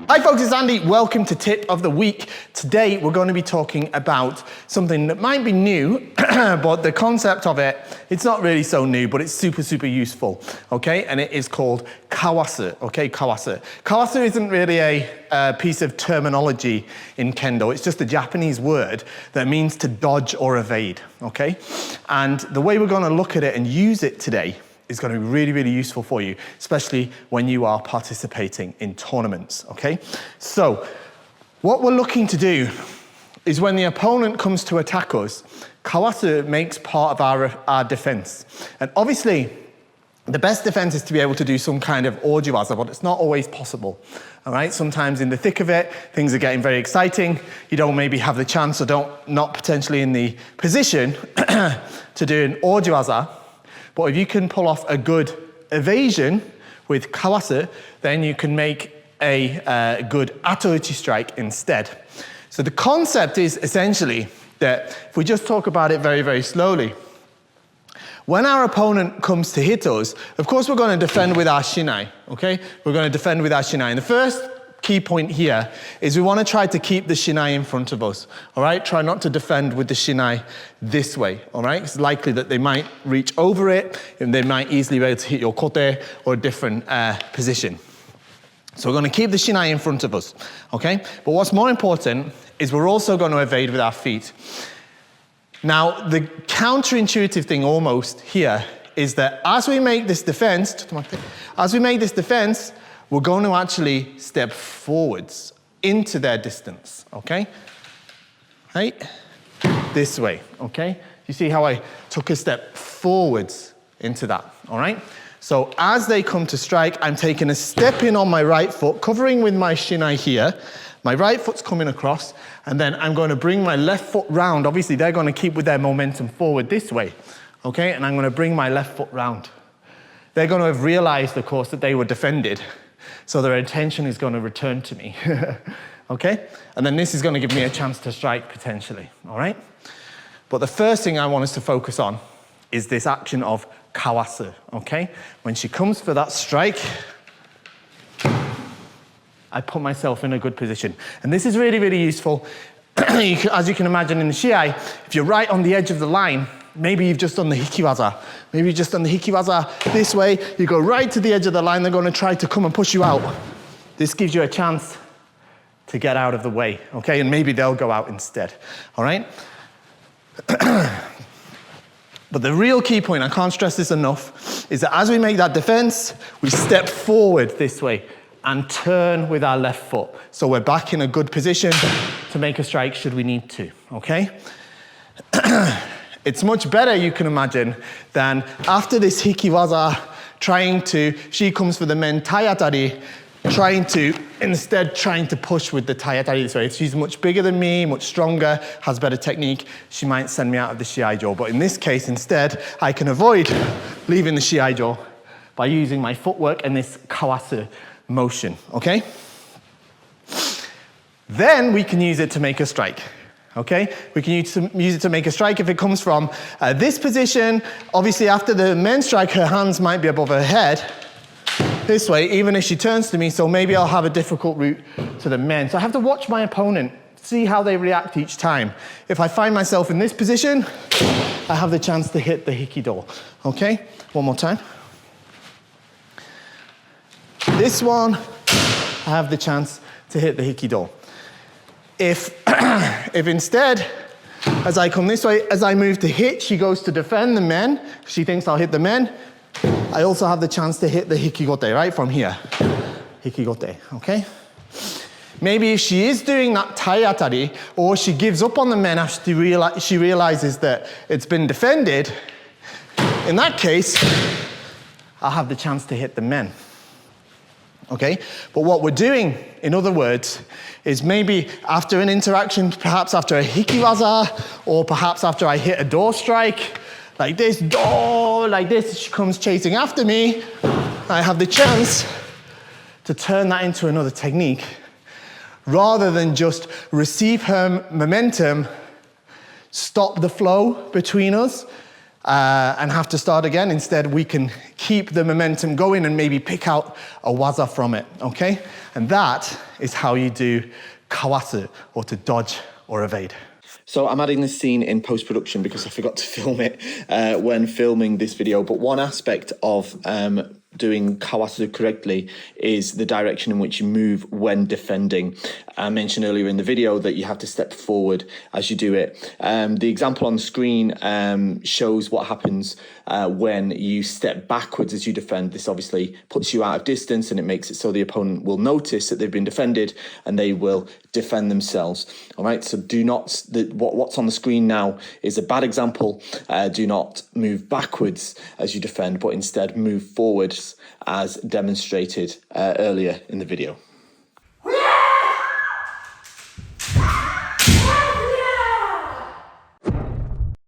Hi folks, it's Andy. Welcome to Tip of the Week. Today we're going to be talking about something that might be new, but the concept of it, it's not really so new, but it's super, super useful, okay? And it is called Kawasu, okay? Kawasu. Kawasu isn't really a piece of terminology in Kendo. It's just a Japanese word that means to dodge or evade, okay? And the way we're going to look at it and use it today is going to be really, really useful for you, especially when you are participating in tournaments, okay? So, what we're looking to do is when the opponent comes to attack us, Kawasu makes part of our defense. And obviously, the best defense is to be able to do some kind of ojuwaza, but it's not always possible, all right? Sometimes in the thick of it, things are getting very exciting. You don't maybe have the chance or not potentially in the position to do an ojuwaza. But if you can pull off a good evasion with Kawasu, then you can make a good atouchi strike instead. So the concept is essentially that if we just talk about it very, very slowly, when our opponent comes to hit us, of course we're going to defend with our shinai, okay? We're going to defend with our shinai. And the first key point here is we want to try to keep the shinai in front of us, all right? Try not to defend with the shinai this way, all right? It's likely that they might reach over it and they might easily be able to hit your kote or a different position. So we're going to keep the shinai in front of us, okay? But what's more important is we're also going to evade with our feet. Now, the counterintuitive thing almost here is that as we make this defense, we're going to actually step forwards into their distance, okay? Right? This way, okay? You see how I took a step forwards into that, all right? So as they come to strike, I'm taking a step in on my right foot, covering with my shinai here. My right foot's coming across, and then I'm going to bring my left foot round. Obviously, they're going to keep with their momentum forward this way, okay? And I'm going to bring my left foot round. They're going to have realized, of course, that they were defended. So their attention is going to return to me, okay? And then this is going to give me a chance to strike potentially, all right? But the first thing I want us to focus on is this action of Kawasu, okay? When she comes for that strike, I put myself in a good position. And this is really, really useful. As you can imagine in the shiai, if you're right on the edge of the line, maybe you've just done the hikiwaza. Maybe you've just done the hikiwaza this way. You go right to the edge of the line. They're going to try to come and push you out. This gives you a chance to get out of the way, okay? And maybe they'll go out instead, all right? But the real key point, I can't stress this enough, is that as we make that defense, we step forward this way and turn with our left foot. So we're back in a good position to make a strike should we need to, okay? It's much better, you can imagine, than after this hikiwaza, she comes for the men taiatari, trying to push with the taiatari this way. If she's much bigger than me, much stronger, has better technique, she might send me out of the shiai-jo. But in this case, instead, I can avoid leaving the shiai-jo by using my footwork and this kawasu motion, okay? Then we can use it to make a strike. Okay, we can use it to make a strike if it comes from this position. Obviously, after the men strike, her hands might be above her head. This way, even if she turns to me, so maybe I'll have a difficult route to the men. So I have to watch my opponent, see how they react each time. If I find myself in this position, I have the chance to hit the hikido. Okay, one more time. This one, I have the chance to hit the hikido. If instead, as I come this way, as I move to hit, she goes to defend the men, she thinks I'll hit the men, I also have the chance to hit the hikigote, right, from here. Hikigote, okay? Maybe if she is doing that taiatari, or she gives up on the men after she realizes that it's been defended, in that case, I'll have the chance to hit the men. Okay? But what we're doing, in other words, is maybe after an interaction, perhaps after a hikiwaza, or perhaps after I hit a door strike, like this, she comes chasing after me, I have the chance to turn that into another technique, rather than just receive her momentum, stop the flow between us, and have to start again. Instead, we can keep the momentum going and maybe pick out a waza from it, okay? And that is how you do kawasu, or to dodge or evade. So I'm adding this scene in post-production because I forgot to film it when filming this video. But one aspect of doing kawasu correctly is the direction in which you move when defending. I mentioned earlier in the video that you have to step forward as you do it. The example on the screen shows what happens when you step backwards as you defend. This obviously puts you out of distance, and it makes it so the opponent will notice that they've been defended and they will defend themselves. All right, so do not, what's on the screen now is a bad example. Do not move backwards as you defend, but instead move forwards as demonstrated earlier in the video.